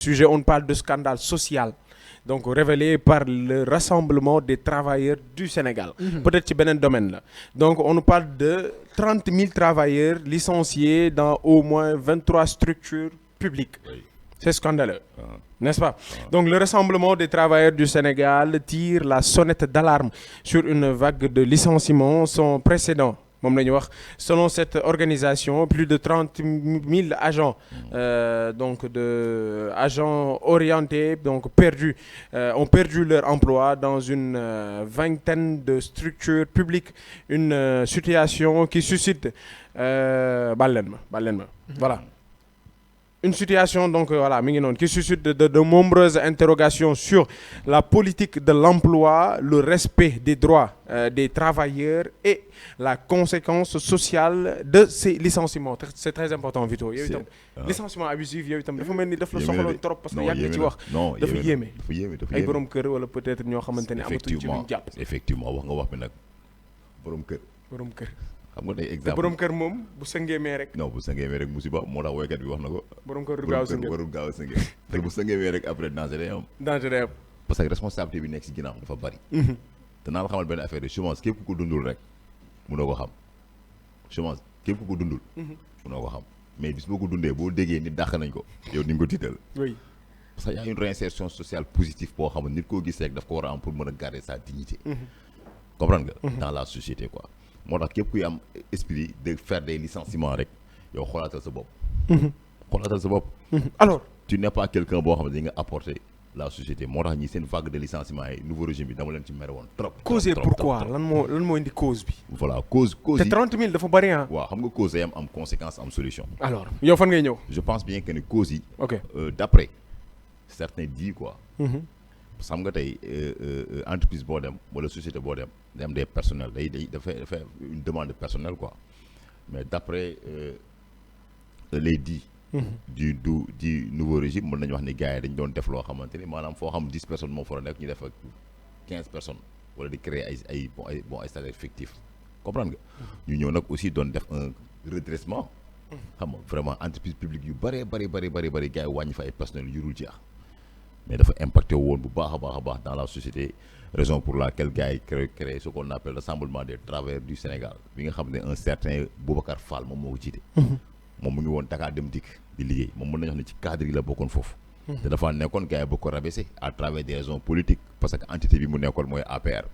sujet, on parle de scandale social. Donc révélé par le Rassemblement des travailleurs du Sénégal. Peut-être ci beneen domaine la. Donc on nous parle de 30 000 travailleurs licenciés dans au moins 23 structures publiques. Oui. C'est scandaleux, n'est-ce pas? Donc le Rassemblement des travailleurs du Sénégal tire la sonnette d'alarme sur une vague de licenciements sans précédent. Moom la ñu wax selon cette organisation plus de 30 000 agents donc de agents orientés donc ont perdu leur emploi dans une vingtaine de structures publiques, une situation qui suscite baal leen ma voilà. Une situation donc voilà mi ngi noonu qui suscite de nombreuses interrogations sur la politique de l'emploi, le respect des droits des travailleurs et la conséquence sociale de ces licenciements. C'est très important Vito yow itam licenciement abusif yow itam dafa mel ni daf la soxaloon trop parce que yàgg na ci wax dafa yéeme ay borom kër wala peut-être ñoo xamante ne amatuñ ci luñ jàpp. Effectivement wax nga bi nag borom kër xam nga tey exemple borom kër moom bu sëngeemee rek. non bu sëngeemee rek musiba moo tax woykat bi wax na ko. borom kër warul gaaw a sëngeem te bu sëngeemee rek après danger day am. parce que responsabilité bi nekk si ginnaaw dafa bari. te naa la xamal benn affaire de chômage képp ku ko dundul rek munoo ko xam chômage képp ku ko dundul. munoo ko xam mais bis boo ko dundee boo déggee nit dàq nañ ko yow ni nga ko tiital. oui parce que y a une réinsertion sociale positive boo xam ne nit koo gis rek daf ko war a am pour mën a garder sa dignité. comprendre nga. dans la société quoi. moo tax képp kuy am esprit de faire des licenciements rek yow xoolaatal sa bopp. xoolaatal sa bopp. alors tu n'es pas quelqu'un boo xam ne di nga apporter la société moo tax ñi seen vague de licenciement yi nouveau régime bi dama leen ci mere woon trop. cause pourquoi lan moo indi cause bi. voilà cause te 30 000 dafa bari ah. waaw xam nga cause yi am conséquence am solution. alors yow fan ngay ñëw. je pense bien que ni cause yi. ok d'après certains disent quoi. xam nga tey entreprise boo dem wala société boo dem day am des personnels dafay une demande de personnel quoi mais d'après les dits du nouveau régime mën nañu wax ni gars yi dañ doon def loo xamante ni maanaam foo xam 10 personnes moo fa la nekk ñu def ak 15 personnes wala di créer ay salaires fictifs comprendre nga ñu ñëw nag aussi doon def un redressement xam nga vraiment entreprise publique yu bari gars yi wàññi fa ay personnels yu dul jeex mais dafa impacté woon bu baax a baax dans la société raison pour laquelle gars yi créé ce qu'on appelle rassemblement des travailleurs du Sénégal bi nga xam ne un certain Boubacar Fall moom moo ko jiite. moom mu ngi woon Dakar dem dikk di liggéey moom mën nañu wax ne ci cadre yi la bokkoon foofu. te dafa nekkoon gars yi bëgg ko rabaisser à travers des raisons politiques parce que entité bi mu nekkoon mooy APR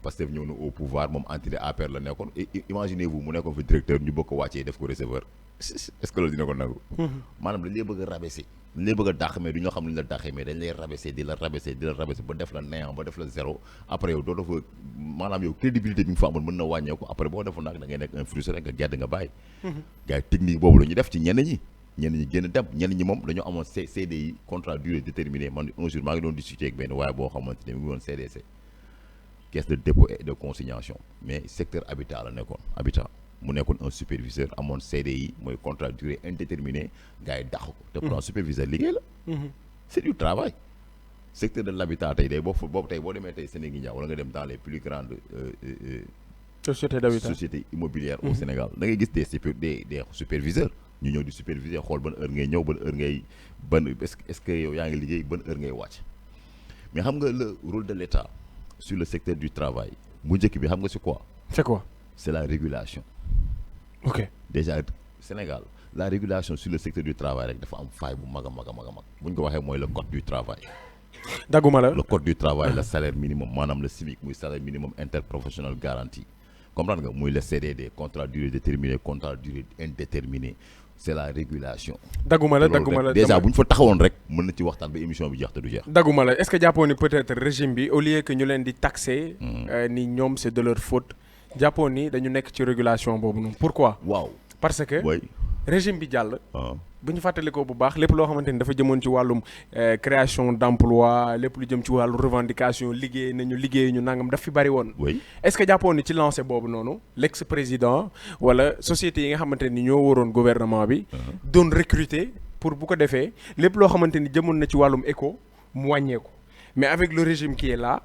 parce que ñëw na au pouvoir moom entité APR la nekkoon et imaginez-vous mu nekkoon fi directeur ñu bëgg ko wàccee def ko receveur est-ce que loolu dina ko nangu. maanaam dañ lay bëgg a rabaisser dañ lay bëgg a dàq mais du ñoo xam ne ñu la dàqee mais dañ lay rabaisser di la rabaisser ba def la néant ba def la zéro après yow doo dafa maanaam yow crédibilité bi nga fa amoon mën na wàññeeku après boo defoon nag da ngay nekk un frustré nga gedd nga bàyyi. gars yi technique boobu la ñu def ci ñenn ñi génn dem ñenn ñi moom dañoo amoon CDI contrat durée déterminée man un jour maa ngi doon discuter ak benn waaye boo xamante ne mu ngi woon CDC caisse de dépôt et de consignation mais secteur habitat la nekkoon habitat mu nekkoon un superviseur amoon CDI mooy contrat durée indéterminée gars yi dàq ko te pourtant superviseur liggéey la c'est du travail secteur de l'habitat tey day boobu tey boo demee tey Sénégal wala nga dem dans les plus grandes sociétés immobilières au Sénégal da ngay gis des superviseurs ñu ñëw di superviser xool ban heure ngay ñëw ban est-ce que yow yaa ngi liggéey ban heure ngay wàcc mais xam nga le rôle de l'État sur le secteur du travail mu njëkk bi xam nga c'est quoi c'est la régulation. ok déjà Sénégal la régulation sur le secteur du travail rek dafa am faille bu mag a mag bu ñu ko waxee mooy le code du travail. dagguma la le code du travail le salaire minimum maanaam le SMIC muy salaire minimum interprofessionnel garanti comprendre nga muy le CDD contrat durée déterminée contrat durée indéterminée c'est la régulation. dagguma la déjà bu ñu fa taxawoon rek mën na ci waxtaan ba émission bi jeex te du jeex. dagguma la est-ce que jàppoon ni peut-être régime bi au lieu que ñu leen di taxer. ni ñoom c'est de leur faute. jàppoon ni dañu nekk ci régulation boobu noonu pourquoi. waaw parce que. oui. régime bi jàll. bu ñu fàttalikoo bu baax lépp loo xamante ni dafa jëmoon ci wàllum création d'emploi lépp lu jëm ci wàllu revendication liggéey ñu nangam daf fi bari woon. oui est-ce que jàppoon ni ci lancé boobu noonu l'ex-président wala société yi nga xamante ni ñoo waroon gouvernement bi. doon recruter pour bu ko defee lépp loo xamante ni jëmoon na ci wàllum éco mu wàññeeku mais avec le régime qui est là.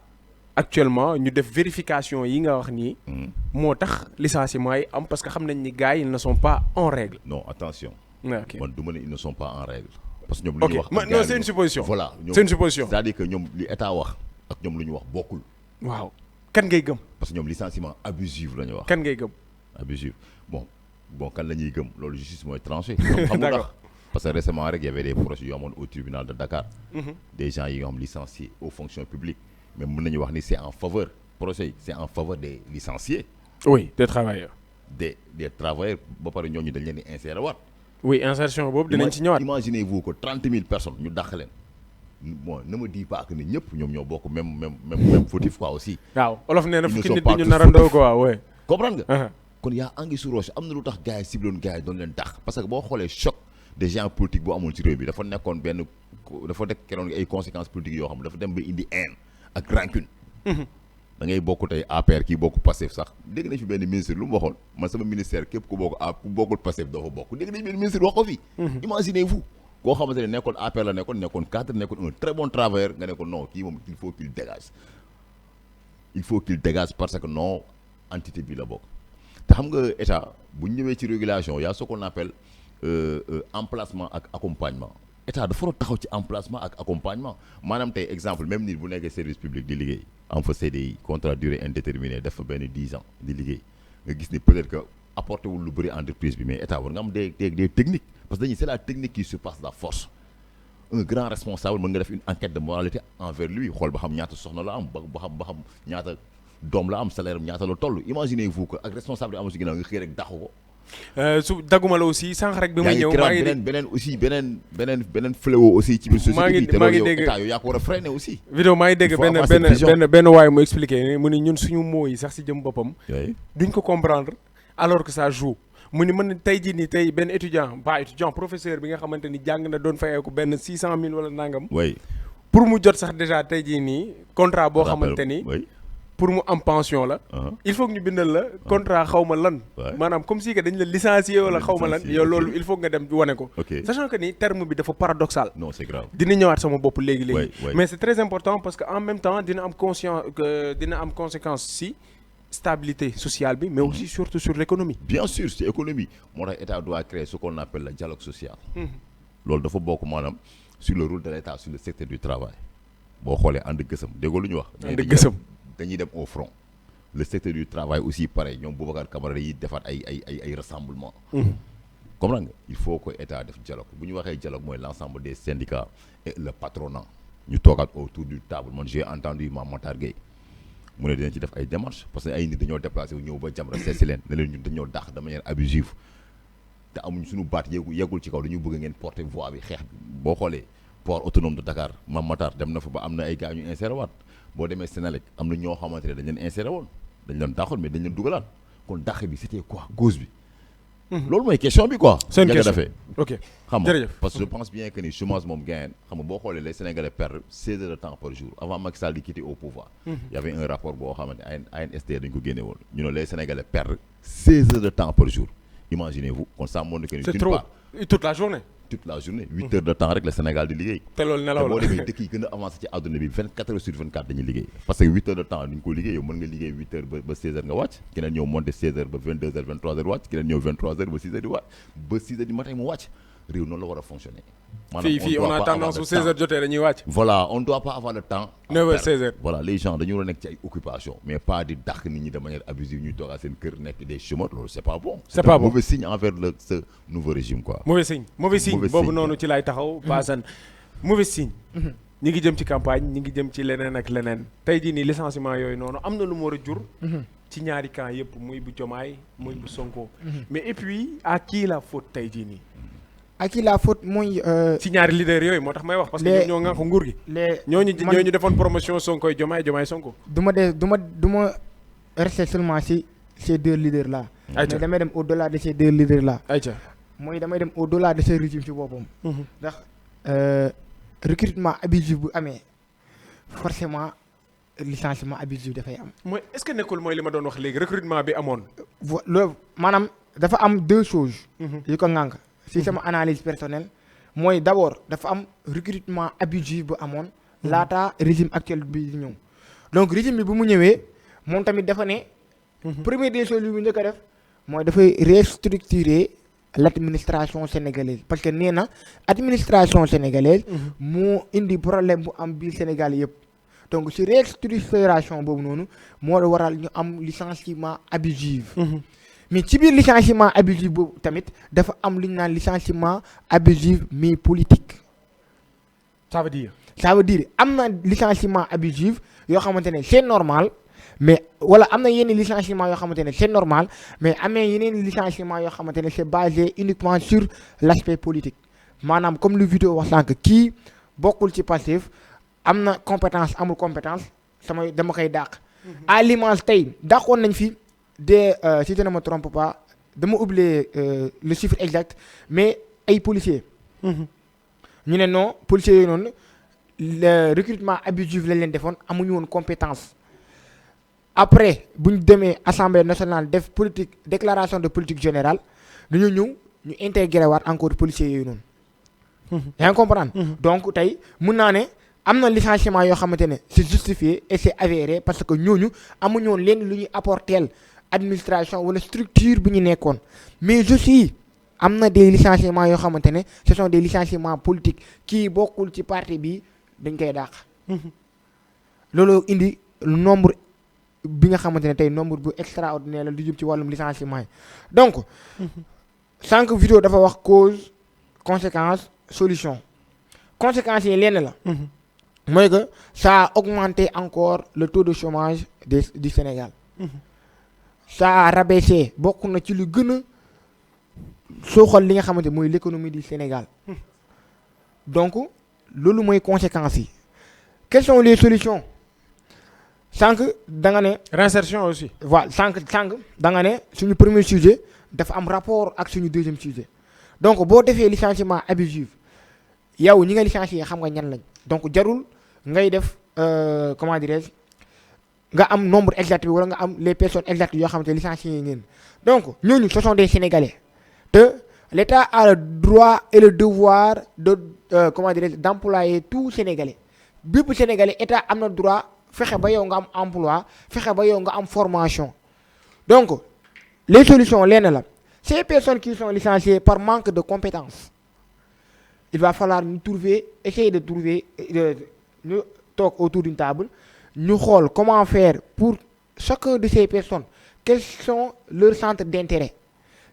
actuellement ñu def vérification yi nga wax nii. moo tax licenciement yi am parce que xam nañ ni gars yi ils ne sont pas en règle. non attention. ok man du ma ne ils ne sont pas en règle. parce que ñoom lu ñu wax. non c'est une supposition. voilà c'est une supposition. c'est-à-dire que ñoom li état wax ak ñoom lu ñu wax bokkul. waaw kan ngay gëm. parce que ñoom licenciement abusif la ñu wax. kan ngay gëm. abusif bon kan la ñuy gëm loolu justice mooy tranché. xam nga ndax parce que récemment rek y avait des procès yu amoon au tribunal de Dakar. des gens yi nga xam licenciés aux fonctions publiques mais mën nañu wax ni c'est en faveur procès yi c'est en faveur des licenciés. oui des travailleurs. des travailleurs ba pare ñooñu dañ leen di insérer waat. oui insertion boobu dinañ ci ñëwaat. imaginez-vous que 30 000 personnes ñu dàq leen bon ne me dis pas que ni ñëpp ñoom ñoo bokk même fautif quoi aussi. waaw olof nee na fukki nit di ñu narandoo quoi waaw. comprendre nga. kon yaa anguille sous roche am na lu tax gars yi cibloon gars yi doon leen dàq parce que boo xoolee choc des gens politiques boo amoon ci réew bi dafa nekkoon dafa nekk keroon ay conséquences politiques yoo xam ne dafa dem ba indi haine ak rancune. da ngay bokk tey APR kii bokk Pastef sax dégg nañ fi benn ministre lu mu waxoon man sama ministère képp ku bokkul Pastef doo fa bokk dégg nañ benn ministre wax ko fi. imaginez-vous koo xamante ne nekkoon APR la nekkoon cadre nekkoon un très bon travailleur nga ne ko non kii moom il faut qu'il dégage parce que non entité bi la bokk. te xam nga état bu ñu ñëwee ci régulation y a ce qu'on appelle emplacement ak accompagnement état dafa war a taxaw ci emplacement ak accompagnement maanaam tey exemple même nit bu nekkee service public di liggéey am fa CDI contrat durée indéterminée def fa benn 10 ans di liggéey nga gis ni peut-être que apporté wul lu bëri entreprise bi mais état war nga am des techniques parce que dañuy c'est la technique qui surpasse la force. Un grand responsable mën nga def une enquête de moralité envers lui xool ba xam ñaata soxna la am ba xam ñaata doom la am salaire am ñaata la toll imaginez-vous que ak responsable am si ginnaaw nga xëy rek dàqu ko. su dagguma la aussi sànq rek bi may ñëw maa ngi beneen fléau aussi ci biir société bi te loolu yow état yow yaa ko war a freiner aussi. vidéo maa ngi dégg benn waay mu expliqué mu ni ñun suñu mots yi sax si jëm boppam duñ ko comprendre alors que ça joue mu ni mën tey jii nii tey benn étudiant professeur bi nga xamante ni jàng na doon fayeeku benn 600 000 wala nangam. oui pour mu jot sax déjà tey jii nii contrat boo xamante ni. pour mu am pension la. il faut que ñu bindal la contrat xaw ma lan. maanaam comme si que dañ la licencier wala xaw ma lan yow loolu il faut nga dem wane ko. sachant que ni terme bi dafa paradoxal. non c'est grave dina ñëwaat sama bopp léegi. mais c'est très important parce que en même temps dina am conséquence si. stabilité sociale bi mais aussi surtout sur l'économie. bien sûr c'est économie moo tax état doit créer ce qu'on appelle le dialogue social. loolu dafa bokk maanaam sur le rôle de l'état sur le secteur du travail boo xoolee ànd gësëm déggoo lu ñu wax. ànd gësëm dañuy dem au front le secteur du travail aussi pareil ñoom Boubacar Camara yi defaat ay rassemblement. comprends nga il faut que état def dialogue bu ñu waxee dialogue mooy l'ensemble des syndicats et le patronat ñu toogaat autour du table man j'ai entendu Mame Matar Gueye mu ne dinañ ci def ay démarches parce que ay nit dañoo déplacé wu ñëw ba Jamra seesi leen ne leen ñun dañoo dàq de manière abusive te amuñ suñu baat yeggul ci kaw dañu bëgg ngeen porter voix bi xeex bi boo xoolee port autonome de Dakar Mame Matar dem na fa ba am na ay gars ñu inséré waat boo demee Sénélec am na ñoo xamante ne dañ leen inséré woon dañ leen dàqoon mais dañ leen dugalaat kon dàq bi c'était quoi cause bi. loolu mooy question bi quoi. c'est une question defee ok xam nga parce que je pense bien que ni chômage moom gain xam nga boo xoolee les Sénégalais perdent 16 heures de temps par jour avant Macky Sall di quitter au pouvoir. y avait un rapport boo xamante ANSD dañ ko génne woon ñu ne les Sénégalais perdent 16 heures de temps par jour imaginez-vous kon ça montre que ni. c'est trop toute la journée. 8 heures de temps rek la Sénégal di liggéey. te loolu nelaw la boo demee dëkk yi gën a avancé ci àdduna bi 24 heures sur 24 dañuy liggéey parce que 8 heures de temps ni ñu ko liggéey yow mën nga liggéey 8 heures ba 16 heures nga wàcc keneen ñëw monter 16 heures ba 22 heures 23 heures wàcc keneen ñëw 23 heures ba 6 heures di wàcc ba 6 heures du matin mu wàcc réew noonu la war a fonctionner. fii on a tendance su 16 heures jotee dañuy wàcc. voilà on doit pas avoir le temps. 9 heures 16 heures. voilà les gens dañu war a nekk ci ay occupations mais pas di dàq nit ñi de manière abusive ñuy toogaa seen kër nekk des chômeurs loolu c'est pas bon. c'est pas bon mauvais signe envers ce nouveau régime quoi. mauvais signe boobu noonu ci laay taxaw. Bassane mauvais signe. ñi ngi jëm ci campagne ñi ngi jëm ci leneen ak leneen tey jii nii licenciement yooyu noonu am na lu mu war a jur. ci ñaari camp yëpp muy bu Diomaye muy bu Sonko. mais et puis à qui la faute tey jii nii. à qui la faute mooy. ci ñaari leader yooyu moo tax may wax. parce que ñoo ŋànk nguur gi. ñooñu defoon promotion Sonko y Diomaye Sonko. du ma rester seulement ci ces deux leaders là. mais damay dem au delà de ces deux leaders là. ayca mooy damay dem au delà de ce régime ci boppam. ndax recrutement abusif bu amee forcément licenciement abusif dafay am. mooy est-ce que nekkul mooy li ma doon wax léegi recrutement bi amoon. loolu maanaam dafa am deux choses. yu ko ŋànk. si sama analyse personnelle mooy d'abord dafa am recrutement abusif bu amoon laata régime actuel bi di ñëw donc régime bi bu mu ñëwee moom tamit dafa ne première des choses yu mu njëkk a def mooy dafay restructurer l'administration sénégalaise parce que nee na administration sénégalaise moo indi problème bu am biir Sénégal yëpp donc si restructuration boobu noonu moo waral ñu am licenciement abusif mais ci biir licenciement abusif boobu tamit dafa am lu ñu naan licenciement abusif mais politique. ça veut dire am na licenciement abusif yoo xamante ne c'est normal mais wala am na yenn licenciement yoo xamante ne c'est normal mais am na yeneen licenciement yoo xamante ne c'est basé uniquement sur l'aspect politique maanaam comme lu vidéo wax sànq kii bokkul ci Pastef am na compétence amul compétence dama koy dàq. à l'image tey dàqoon nañ fi de si je ne me trompe pas dama oublier le chiffre exact mais ay policiers. ñu ne non policiers yooyu noonu le recrutement abusif lañ leen defoon amuñu woon compétence. après bu ñu demee assemblée nationale def politique déclaration de politique générale dañoo ñëw ñu intégré waat encore policiers yooyu noonu. yaa ngi comprendre. donc tey mun naa ne am na licenciement yoo xamante ne c'est justifié et c'est avéré parce que ñooñu amuñu woon leen lu ñuy apporter administration wala structure bu ñu nekkoon mais aussi am na des licenciements yoo xamante ne ce sont des licenciements politiques kii bokkul ci parti bi dañ koy dàq. loolu indi nombre. bi nga xamante ne tey nombre bu extraordinaire la lu jëm ci wàllum licenciement yi donc sànq vidéo dafa wax cause conséquence solution conséquences yi lenn la mooy que ça a augmenté encore le taux de chômage du Sénégal ça a rabaissé bokk na ci lu gën a sooxal li nga xamante mooy l'économie du Sénégal donc loolu mooy conséquences yi quelles sont les solutions sànq da nga ne. réinsertion aussi. voilà sànq da nga ne suñu premier sujet dafa am rapport ak suñu deuxième sujet donc boo defee licenciement abusif yow ñi nga licencié xam nga ñan lañ donc jarul ngay def comment dirais-je nga am nombre exact bi wala nga am les personnes exactes yoo xamante licencié ngeen donc ñooñu ce sont des Sénégalais te l'État a le droit et le devoir de comment dirais-je d'employer tout Sénégalais bépp Sénégalais État am na droit. fexe ba yow nga am emploi fexe ba yow nga am formation donc les solutions lenn la ces personnes qui sont licenciées par manque de compétences il va falloir essayer de trouver ñu toog autour d'une table ñu xool comment faire pour chacun de ces personnes quels sont leurs centres d'intérêt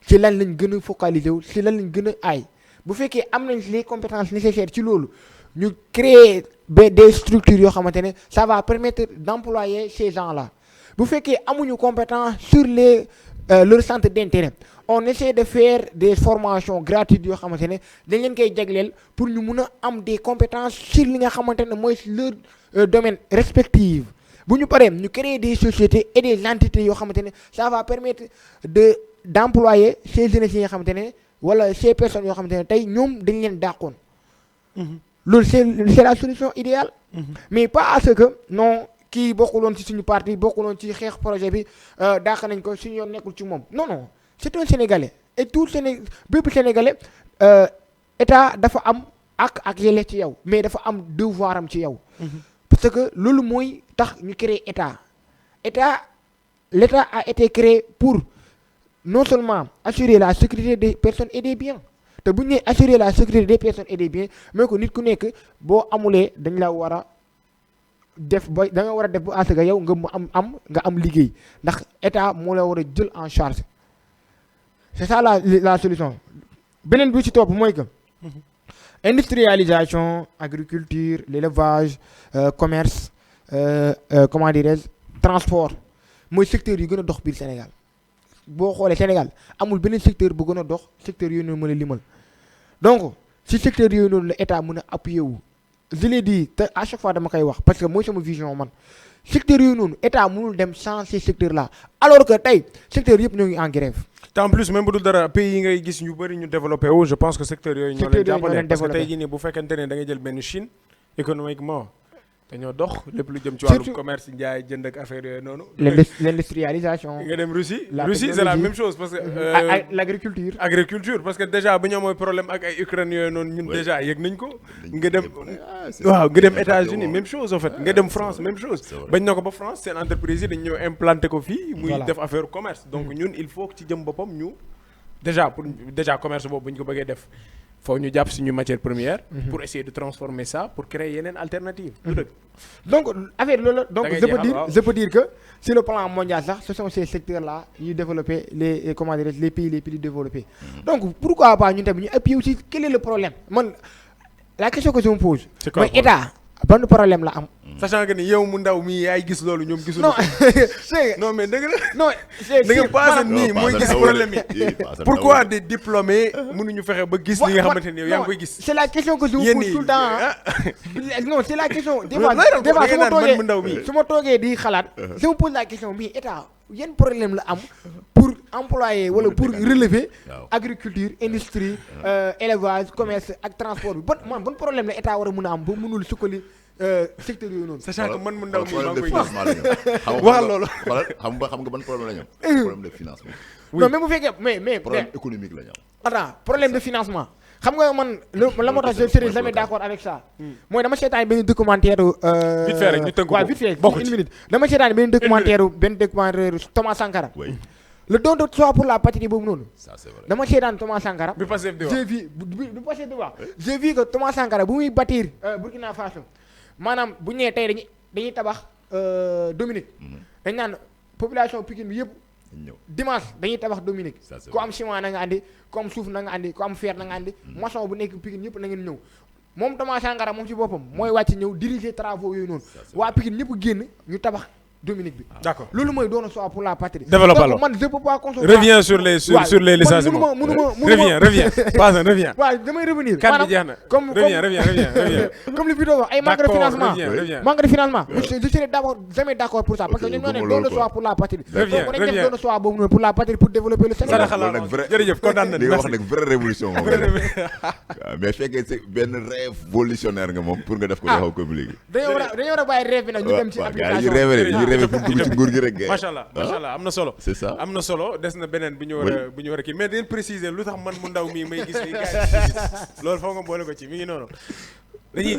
ci lan lañ gën a focaliser wu ci lan lañ gën a aay bu fekkee am nañ les compétences nécessaires ci loolu ñu créer des structures yoo xamante ne ça va permettre d'employer ces gens-là bu fekkee amuñu compétence sur leur centre d'intérêt on essaie de faire des formations gratuites yoo xamante ne dañ leen koy jagleel pour ñu mun a am des compétences sur li nga xamante ne mooy leur domaine respectif bu ñu paree ñu créer des sociétés et des entités yoo xamante ne ça va permettre d'employer ces jeunes yi nga xamante ne wala ces personnes yoo xamante ne tey ñoom dañ leen dàqoon. loolu c'est la solution idéale. mais pas à ce que non kii bokkuloon ci suñu parti bokkuloon ci xeex projet bi dàq nañ ko suñu yoon nekkul ci moom non c'est un Sénégalais et tout bépp Sénégalais état dafa am ak yelleef ci yow mais dafa am devoir am ci yow. parce que loolu mooy tax ñu créer l'État a été créé pour non seulement assurer la sécurité des personnes et des biens. te bu ñu nee assurer la sécurité des personnes et des biens mais ko nit ku nekk boo amulee dañ la war a def ba da nga war a def bu asaka yow nga am liggéey ndax état moo la war a jël en charge c'est ça la solution beneen bi ci topp mooy que industrialisation agriculture l'élevage commerce comment dirais-je transport mooy secteur yu gën a dox biir Sénégal. boo xoolee Sénégal amul beneen secteur bu gën a dox secteur yooyu noonu mën a limal donc si secteur yooyu noonu la état mën a appuyer wu je l'ai dit te à chaque fois dama koy wax parce que mooy sama vision man secteur yooyu noonu état mënul dem sans ces secteurs là alors que tey secteur yëpp ñoo ngi en grève. te en plus même bu dul dara pays yi ngay gis ñu bëri ñu développé wu je pense que secteur yooyu ñoo leen jàppale parce que tey jii nii bu fekkente ne da ngay jël benn Chine économiquement dañoo dox lépp lu jëm ci wàllu commerce njaay jënd ak affaire yooyu noonu. l'industrialisation. nga dem Russie c'est la même chose parce que. l'agriculture. Parce que déjà bu ñu amoon problème ak ay Ukraine yooyu noonu ñun déjà yëg nañ ko. nga dem États-Unis même chose en fait nga dem France même chose. bañ na ko ba France seen entreprise yi dañ ñëw implanté ko fii. muy def affaire commerce donc ñun il faut que ci jëm boppam ñu. déjà commerce boobu bu ñu ko bëggee def faut ñu jàpp suñu matière première. pour essayer de transformer ça pour créer yeneen alternative. du dëgg. donc affaire loolu donc Da ngay je peux jeexal, dire waaw. je peux dire que sur le plan mondial sax ce sont ces secteurs là yu développé les comment dire les pays les plus développés. Donc pourquoi pas ñun tamit ñu appuyer aussi quel est le problème man la question que je me pose. C'est quoi mooy le problème? état ban problème la am. sachant que ni yow mu ndaw mii yaay gis loolu ñoom gisul. non c'est non mais dëgg la. non c'est da nga passé maanaam- nii mooy gis problème yi. Pourquoi des diplômés mënuñu fexe ba gis li nga xamante ni yow yaa ngi koy gis. c'est la question que je me Yéen pose ñii, tout le temps ah. non c'est la question des Mais fois looy doon des fois da su ngeen ma naan man toogee mu ndaw mii. su ma toogee di xalaat je me pose la question mais état yan problème la am pour employer wala pour relever waaw. agriculture industrie élevage commerce ak transport bi ban problème la état war a mën a am ba mënul sukkali secteur yooyu noonu. sachant que man mu ndaw mii maa problème de ngi koy gis. financement la ñu am. Waxal loolu. xam nga ban problème la ñu am. problème de financement. non mais bu fekkee mais problème économique la ñu am. attends problème de financement xam nga man la moo tax je serai jamais d'accord avec ça mooy dama seetaan benn documentaire Vite fait rek ñu tënk ko. waaw vite fait Bokk une ci. minute dama seetaan benn documentaire Thomas Sankara oui le don de soi pour la patrie boobu noonu ça c'est vrai. dama seetaan Thomas Sankara bi Pastef di wax. j'ai vu bu passé di wax j'ai vu que Thomas Sankara bu muy bâtir Burkina Faso maanaam bu ñëwee tey dañuy tabax Dominique dañ naan population Pikine bi yëpp ñëw dimanche dañuy tabax Dominique Ça, c'est ku vrai. am ciment na nga andi ku am suuf na nga andi ku am fer na nga andi maçon bu nekk Pikine ñëpp na ngeen ñëw moom Thomas Sankara moom ci boppam mooy wàcc ñëw diriger travaux yooyu noonu Ça, c'est waa Pikine ñëpp génn ñu tabax Dominique bi D'accord. loolu mooy doon soi pour la patrie. Développe donc alors. man je peux pas concevoir. Reviens sur les licenciements. Reviens. Passe, reviens. waaw damay revenir. Kan bi jeex na. Reviens. comme li vidéo wax ay manque de D'accord, financement. reviens. manque de financement. je serai d'abord jamais d'accord pour ça parce que Ok, ñun ñoo ne gëmuma don de loolu soi quoi. pour la patrie. Reviens, donc nañ def reviens. don de soi boobu noonu pour la patrie pour développer le Sénégal. Saraxa loolu nag vrai jërëjëf kontaan nañu. li nga wax Merci. nag vraie révolution moom waaw mais fekkee c'est benn révolutionnaire nga moom pour nga def ko dafa ko léegi. dañoo war a bàyyi rêve bi nag ñu dem ci waaw gars application. yi ñu rêvé pour dugg ci nguur gi rek. macha allah am na solo. C'est ça. am na solo des na beneen bi ñu war a Oui. bu ñu war a kii mais dañ préciser lu tax man mu ndaw mii may gis li gars yi di gis loolu foog nga boole ko ci mi ngi noonu dañuy jeex